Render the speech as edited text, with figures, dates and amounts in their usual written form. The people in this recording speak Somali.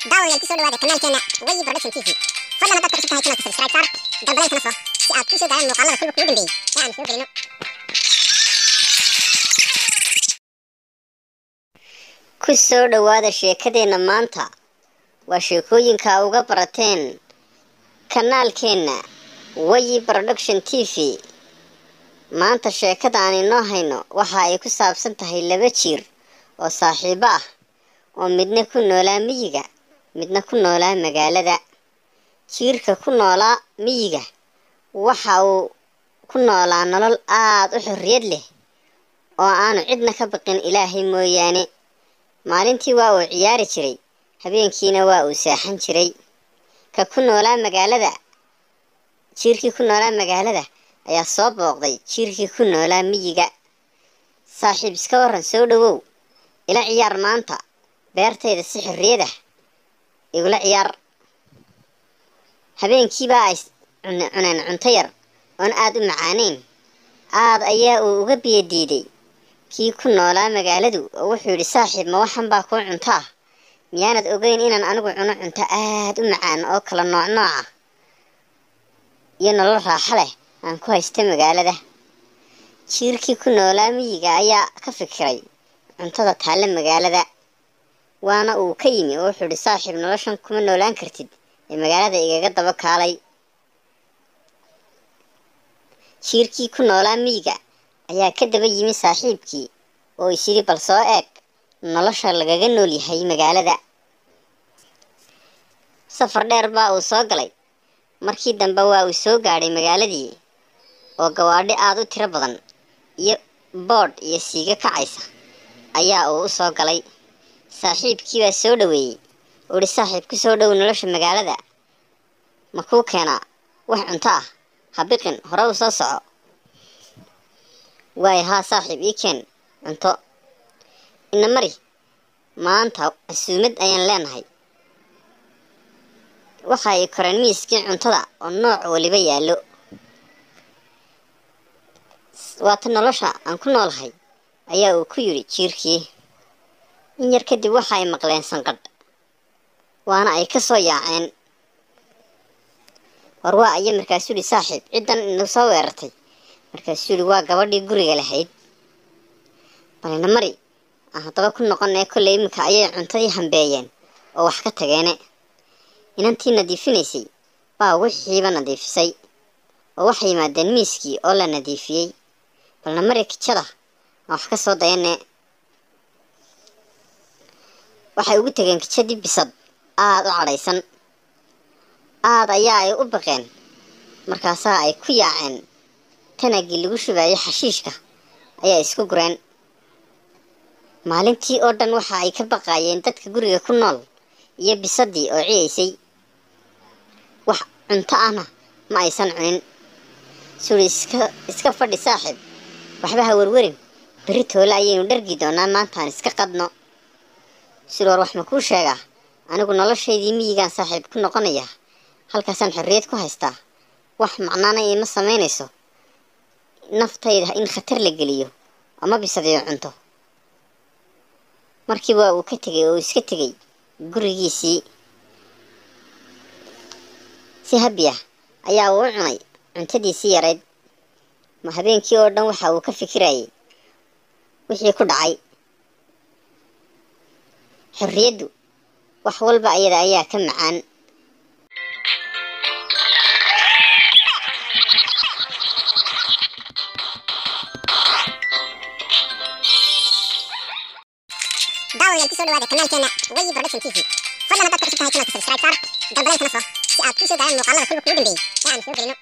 داون يلكسو دواده kanaalkeena way production TV fadlan haddaad ku tahay channelka subscribe sar dalbalayna soo si aad ku soo gaaraan muuqaalada kuwa kugu dambeeyay ee aan soo gelino ku soo dhawaada sheekadeena maanta waa sheekooyinka uga barateen kanaalkeena way production TV maanta sheekada aan inoo hayno waxa ay ku saabsan tahay laba jiir oo saaxiibo ah oo midna ku noolaa miyiga midna ku noolaa magaalada jiirka ku noolaa miyiga waxa uu ku noolaa nolol aad u xorriyad leh oo aanu cidna ka baqin Ilaahay mooyaane maalintii waa uu ciyaari jiray habeenkiina waa uu seexan jiray ka ku noolaa magaalada jiirkii ku noolaa magaalada ayaa soo booqday jiirkii ku noolaa miyiga saaxiib iska waran soo dhawow ila ciyaar maanta beertayda si xorriyad ah igula ciyaar habeenkii baa ay cuneen cunto yar oon aad u macaaneyn aad ayaa uu uga biyadiiday kii ku noolaa magaaladu oo wuxuu yidhi saaxiib ma waxan baa kuu cunto ah miyaanad ogeyn inaan anigu cuno cunto aad u macaan oo kala nooc ah iyo nolol raaxo leh aan ku haysta magaalada jiirkii ku noolaa miyiga ayaa ka fikiray cuntada taalla magaalada waana uu ka yimi oo wuxuu yidhi saaxiib noloshan kuma noolaan kartid ee magaalada igaga daba kaalay jiirkii ku noolaa miyiga ayaa ka daba yimi saaxiibkii oo is yidhi bal soo eeg nolosha lagaga nool yahay magaalada safar dheer baa uu soo galay markii dambe waa uu soo gaadhay magaaladii oo gawaadhi aad u tiro badan iyo boodh iyo siiga kacaysa ayaa uu u soo galay saaxiibkii baa soo dhaweeyey oo yidhi saaxiib ku soo dhow nolosha magaalada ma kuu keenaa wax cunto ah ha biqin hore u soo soco waay haa saaxiib ii keen cunto ina mari maanta casuumad ayaan leenahay waxa ay koreen miiskii cuntada oo nooc waliba yaallo waata nolosha aan ku noolahay ayaa uu ku yidhi jiirkii in yar kadib waxa ay maqleen sanqadh waana ay ka soo yaaceen warwaa ayaa markaasuu yidhi saaxiib ciddan inuu soo weerartay markaasuu yidhi waa gabadhii guriga lahayd balina mari aan haddaba ku noqonee kolley iminka ayay cuntadii hambeeyeen oo wax ka tageene inantii nadiifinaysay baa wixiiba nadiifisay oo waxay yimaadeen miiskii oo la nadiifiyey balna mari kijada aan wax ka soo dayane waxay ugu tageen kijadii bisad aad u cadhaysan aad ayaa ay u baqeen markaasaa ay ku yaaceen tanagii lagu shubaayay xashiishka ayaa isku gureen maalintii oo dhan waxa ay ka baqaayeen dadka guriga ku nool iyo bisadii oo ciyaysay wax cunto ahna ma aysan cunin suuri iska fadhi saaxiib waxba ha warwarin berri toole ayaynu dhargi doonaa maantaan iska qadno suur wax ma kuu sheegaa anigu noloshaydii miyigaan saaxiib ku noqonaya halkaasaan xorriyad ku haystaa wax macnaana iima samaynayso naftayda in khatar la geliyo ama bisadiyo cunto markii waa uu ka tegay oo iska tegay gurigiisii si habiya ayaa uu cunay cuntadiisii yarayd ma habeenkii oo dhan waxa uu ka fikirayay wixii ku dhacay xorriyaddu wax walba ayada ayaa ka macaan داون يلكسو دواده kanaalkeena way production TV fadlan haddaad ku tahay channelka subscribe sar dalbalayna soo si aad ku soo gaaraan muuqaalada kuwa kugu dambeeyay ee aan soo gelino